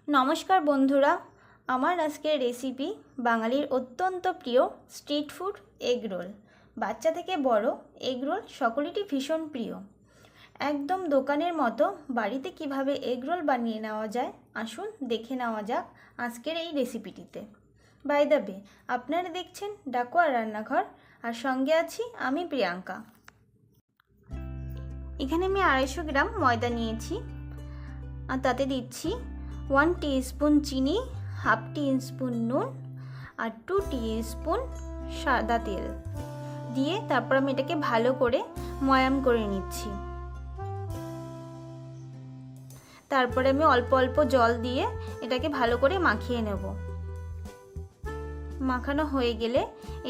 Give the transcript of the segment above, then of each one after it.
নমস্কার বন্ধুরা, আমার আজকের রেসিপি বাঙালির অত্যন্ত প্রিয় স্ট্রিট ফুড এগ রোল। বাচ্চা থেকে বড় এগ রোল সকলেরই ভীষণ প্রিয়। একদম দোকানের মতো বাড়িতে কিভাবে এগ রোল বানিয়ে নেওয়া যায় আসুন দেখে নেওয়া যাক আজকের এই রেসিপিটিতে। বাই দ্য ওয়ে, আপনারা দেখছেন ডাকোয়া রান্নাঘর আর সঙ্গে আছি আমি প্রিয়াঙ্কা। এখানে আমি 250 গ্রাম ময়দা নিয়েছি আর তাতে দিচ্ছি 1 টিস্পুন চিনি, হাফ টিস্পুন নুন আর 2 টিস্পুন সাদা তেল দিয়ে তারপর আমি এটাকে ভালো করে ময়াম করে নিচ্ছি। তারপরে আমি অল্প অল্প জল দিয়ে এটাকে ভালো করে মাখিয়ে নেব। মাখানো হয়ে গেলে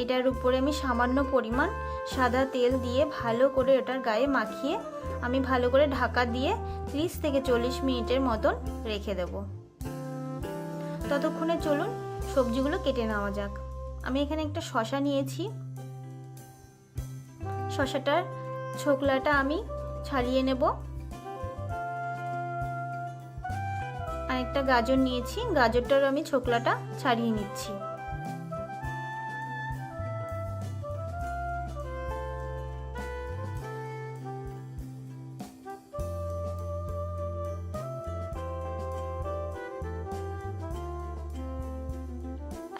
এটার উপরে আমি সামান্য পরিমাণ সাদা তেল দিয়ে ভালো করে এটার গায়ে মাখিয়ে আমি ভালো করে ঢাকা দিয়ে 30 থেকে 40 মিনিটের মতন রেখে দেব। ততক্ষণে চলুন সবজিগুলো কেটে নেওয়া যাক। আমি এখানে একটা শসা নিয়েছি, শসাটার ছোকলাটা আমি ছাড়িয়ে নেব। আর একটা গাজর নিয়েছি, গাজরটার আমি ছোকলাটা ছাড়িয়ে নিচ্ছি।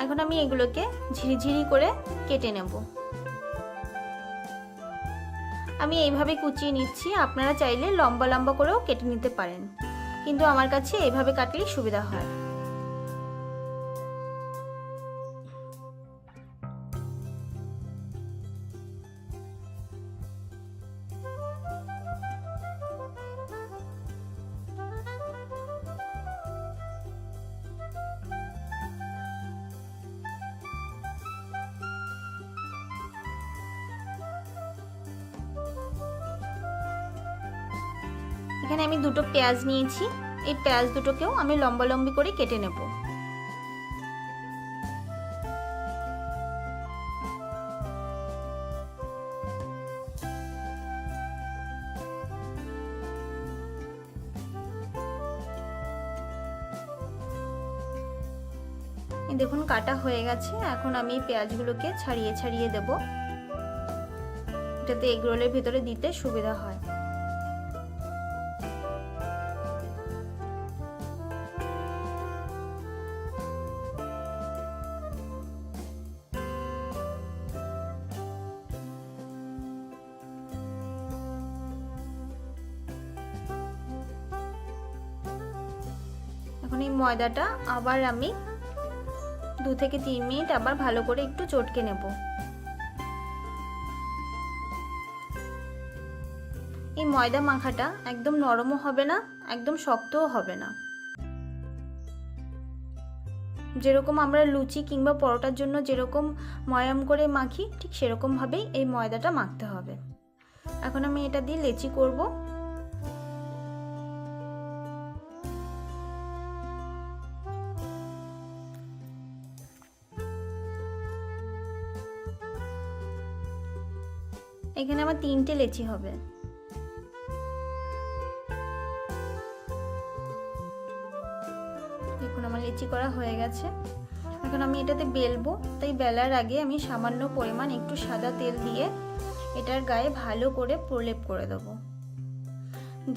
এখন আমি এগুলোকে ঝিরিঝিরি করে কেটে নেব। আমি এইভাবে কুচিয়ে নিচ্ছি, আপনারা চাইলে লম্বা লম্বা করেও কেটে নিতে পারেন, কিন্তু আমার কাছে এইভাবে কাটলেই সুবিধা হয়। এখানে আমি দুটো পেঁয়াজ নিয়েছি, এই পেঁয়াজ দুটোকেও আমি লম্বা লম্বি করে কেটে নেব। দেখুন কাটা হয়ে গেছে। এখন আমি পেঁয়াজগুলোকে ছাড়িয়ে ছাড়িয়ে দেব, যাতে এগ রোলের ভিতরে দিতে সুবিধা হয়। এখন এই ময়দাটা আবার আমি 2 থেকে 3 মিনিট আবার ভালো করে একটু চটকে নেব। এই ময়দা মাখাটা একদম নরমও হবে না, একদম শক্তও হবে না। যেরকম আমরা লুচি কিংবা পরোটার জন্য যেরকম ময়াম করে মাখি, ঠিক সেরকম ভাবেই এই ময়দাটা মাখতে হবে। এখন আমি এটা দিয়ে লেচি করব। এখানে আমার 3টে লেচি হবে। দেখুন আমার লেচি করা হয়ে গেছে। এখন আমি এটাতে বেলবো, তাই বেলার আগে আমি সামান্য পরিমাণ একটু সাদা তেল দিয়ে এটার গায়ে ভালো করে প্রলেপ করে দেবো,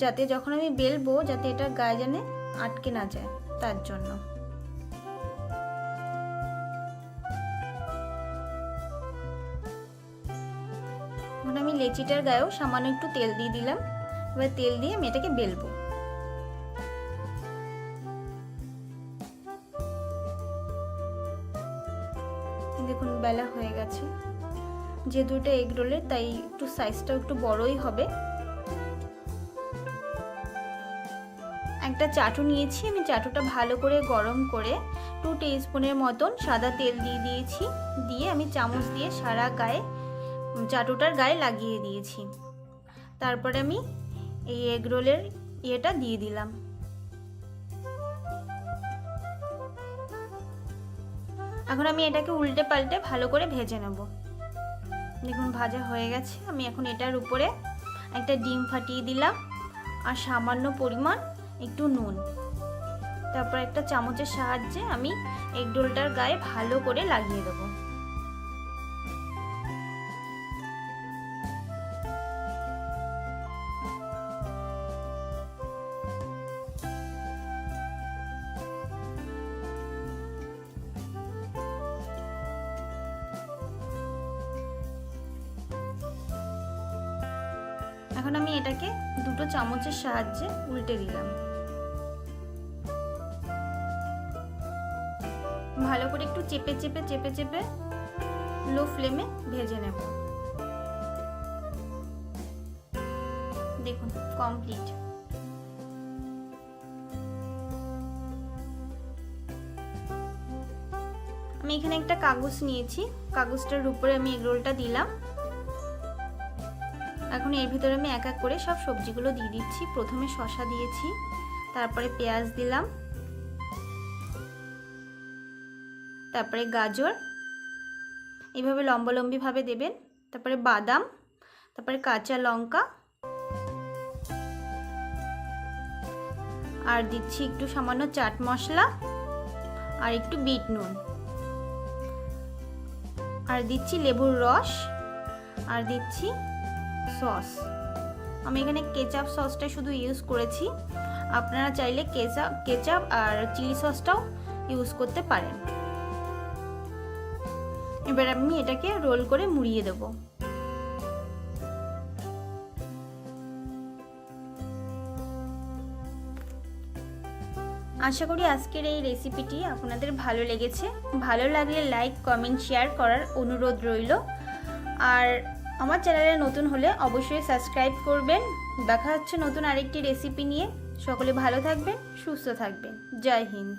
যাতে যখন আমি বেলবো যাতে এটার গায়ে যেন আটকে না যায়, তার জন্য। এখন আমি লেচিটার গায়েও সামান্য একটু তেল দিয়ে দিলাম। এবার তেল দিয়ে আমি এটাকে বেলবো। দেখুন বেলা হয়ে গেছে। যে দুটো এগ রোলের তাই একটু সাইজটা একটু বড়ই হবে। একটা চাটু নিয়েছি, আমি চাটুটা ভালো করে গরম করে 2 টিস্পুনের মতন সাদা তেল দিয়ে দিয়েছি, দিয়ে আমি চামচ দিয়ে সারা গায়ে চাটুটার গায়ে লাগিয়ে দিয়েছি। তারপরে আমি এই এগ রোলের ইয়েটা দিয়ে দিলাম। এখন আমি এটাকে উল্টে পাল্টে ভালো করে ভেজে নেব। দেখুন ভাজা হয়ে গেছে। আমি এখন এটার উপরে একটা ডিম ফাটিয়ে দিলাম আর সামান্য পরিমাণ একটু নুন, তারপর একটা চামচের সাহায্যে আমি এগ রোলটার গায়ে ভালো করে লাগিয়ে দেবো। এখন আমি এটাকে দুটো চামচের সাহায্যে উল্টে দিলাম। ভালো করে একটু চেপে চেপে চেপে চেপে লো ফ্লেমে ভেজে নেব। দেখুন কমপ্লিট। আমি এখানে একটা কাগজ নিয়েছি, কাগজটার উপরে আমি এগ রোলটা দিলাম। এখন এর ভিতরে আমি এক এক করে সব সবজিগুলো দিয়ে দিচ্ছি। প্রথমে শসা দিয়েছি, তারপরে পেঁয়াজ দিলাম, তারপরে গাজর, এইভাবে লম্বালম্বিভাবে দেবেন। তারপরে বাদাম, তারপরে কাঁচা লঙ্কা, আর দিচ্ছি একটু সামান্য চাট মশলা আর একটু বিট নুন, আর দিচ্ছি লেবুর রস, আর দিচ্ছি সস। আমি এখানে কেচাপ সসটা শুধু ইউজ করেছি, আপনারা চাইলে কেচাপ আর চিলি সসটাও ইউজ করতে পারেন। এবার আমি এটাকে রোল করে মুড়িয়ে দেব। আশা করি আজকের এই রেসিপিটি আপনাদের ভালো লেগেছে। ভালো লাগলে লাইক, কমেন্ট, শেয়ার করার অনুরোধ রইল। আর আমার চ্যানেলে নতুন হলে অবশ্যই সাবস্ক্রাইব করবেন। দেখা হচ্ছে নতুন আরেকটি রেসিপি নিয়ে। সকলে ভালো থাকবেন, সুস্থ থাকবেন। জয় হিন্দ।